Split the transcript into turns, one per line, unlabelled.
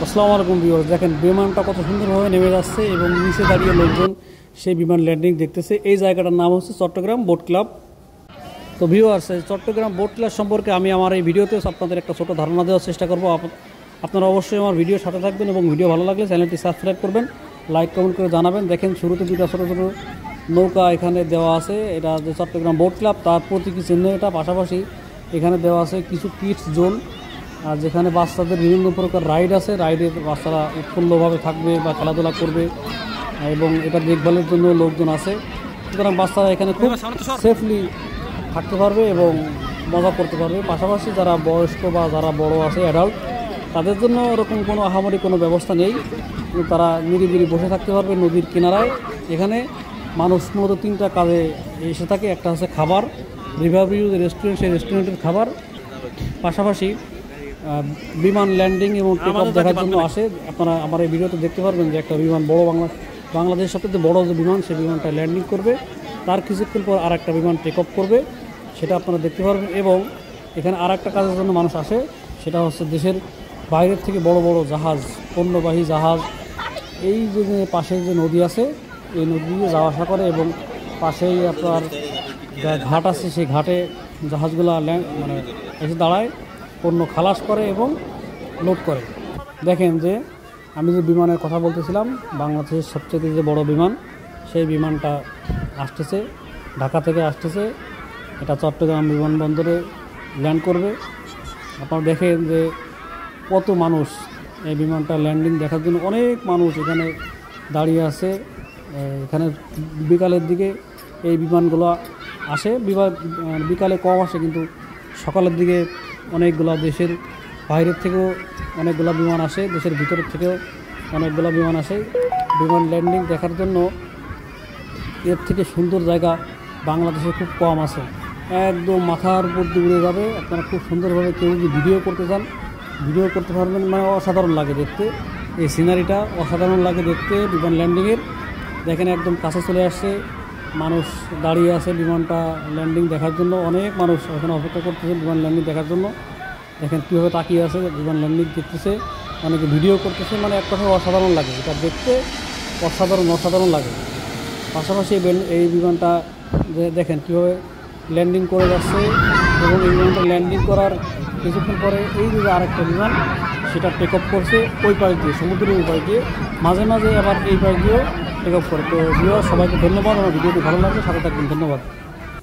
আসসালামু আলাইকুম ভিউয়ার্স, দেখেন বিমানটা কত সুন্দরভাবে নেমে যাচ্ছে এবং নিচে দাঁড়িয়ে লোকজন সেই বিমান ল্যান্ডিং দেখতেছে। এই জায়গাটার নাম হচ্ছে চট্টগ্রাম বোট ক্লাব। তো ভিউয়ার্স, চট্টগ্রাম বোট ক্লাব সম্পর্কে আমি আমার এই ভিডিওতে আপনাদের একটা ছোট ধারণা দেওয়ার চেষ্টা করব। আপনারা অবশ্যই আমার ভিডিওর সাথে থাকবেন এবং ভিডিও ভালো লাগলে চ্যানেলটি সাবস্ক্রাইব করবেন, লাইক কমেন্ট করে জানাবেন। দেখেন শুরুতে দুটো ছোটো ছোটো নৌকা এখানে দেওয়া আছে, এটা যে চট্টগ্রাম বোট ক্লাব তার প্রতীকী চিহ্ন এটা। পাশাপাশি এখানে দেওয়া আছে কিছু কিডস জোন, আর যেখানে বাচ্চাদের বিভিন্ন প্রকার রাইড আছে, রাইডে বাচ্চারা উৎফুল্লভাবে থাকবে বা খেলাধুলা করবে এবং এটা দেখভালের জন্য লোকজন আছে। সুতরাং বাচ্চারা এখানে খুব সেফলি থাকতে পারবে এবং মজা করতে পারবে। পাশাপাশি যারা বয়স্ক বা যারা বড় আছে অ্যাডাল্ট, তাদের জন্য এরকম কোনো আহামরি কোনো ব্যবস্থা নেই, তারা নিরিবিলি বসে থাকতে পারবে নদীর কিনারায়। এখানে মানুষ মূলত তিনটা কাজে এসে থাকে, একটা হচ্ছে খাবার, রিভারভিউ রেস্টুরেন্ট, সেই রেস্টুরেন্টের খাবার। পাশাপাশি বিমান ল্যান্ডিং এবং টেক অফ দেখার জন্য আসে। আপনারা আমার এই ভিডিওতে দেখতে পারবেন যে একটা বিমান বড় বাংলাদেশের সবচেয়ে বড় যে বিমান, সেই বিমানটা ল্যান্ডিং করবে, তার কিছুক্ষণ পর আর একটা বিমান টেক অফ করবে, সেটা আপনারা দেখতে পারবেন। এবং এখানে আর একটা কাজের জন্য মানুষ আসে, সেটা হচ্ছে দেশের বাইরের থেকে বড় বড় জাহাজ, পণ্যবাহী জাহাজ, এই যে পাশের যে নদী আছে এই নদী দিয়ে যাওয়া আসা করে এবং পাশেই আপনার ঘাট আছে, সেই ঘাটে জাহাজগুলো মানে এসে দাঁড়ায়, পণ্য খালাস করে এবং লোড করে। দেখেন যে আমি যে বিমানের কথা বলতেছিলাম, বাংলাদেশের সবচেয়ে যে বড় বিমান, সেই বিমানটা আসতেছে, ঢাকা থেকে আসতেছে, এটা চট্টগ্রাম বিমানবন্দরে ল্যান্ড করবে। আপনারা দেখেন যে কত মানুষ এই বিমানটা ল্যান্ডিং দেখার জন্য, অনেক মানুষ এখানে দাঁড়িয়ে আছে। এখানে বিকালের দিকে এই বিমানগুলো আসে, বিকালে কম আসে, কিন্তু সকালের দিকে অনেকগুলো দেশের বাইরের থেকেও অনেকগুলো বিমান আসে, দেশের ভিতরের থেকেও অনেকগুলো বিমান আসে বিমান ল্যান্ডিং দেখার জন্য। এর থেকে সুন্দর জায়গা বাংলাদেশে খুব কম আছে, একদম মাথার উপর দিয়ে উড়ে যাবে। আপনারা খুব সুন্দরভাবে কেউ যদি ভিডিও করতে চান, ভিডিও করতে পারবেন, মানে অসাধারণ লাগে দেখতে, এই সিনারিটা অসাধারণ লাগে দেখতে বিমান ল্যান্ডিংয়ের। দেখেন একদম কাছে চলে আসছে, মানুষ দাঁড়িয়ে আছে বিমানটা ল্যান্ডিং দেখার জন্য, অনেক মানুষ এখানে অপেক্ষা করতেছে বিমান ল্যান্ডিং দেখার জন্য। দেখেন কীভাবে তাকিয়ে আছে, বিমান ল্যান্ডিং দেখতেছে, অনেকে ভিডিও করতেছে, মানে এক কথায় অসাধারণ লাগে, এটা দেখতে অসাধারণ লাগে। পাশাপাশি এই বিমানটা দেখেন কীভাবে ল্যান্ডিং করে যাচ্ছে এবং এই বিমানটা ল্যান্ডিং করার কিছুক্ষণ পরে এই যে আরেকটা বিমান, সেটা টেক অফ করছে ওই পাশ দিয়ে, সমুদ্রের ওই পাশ দিয়ে, মাঝে মাঝে আবার এই পাশ দিয়েও টেক অফ করে। তো ভিউয়ার্স, সবাইকে ধন্যবাদ। আমার ভিডিওটি ভালো লাগলে সাথে থাকবেন, ধন্যবাদ।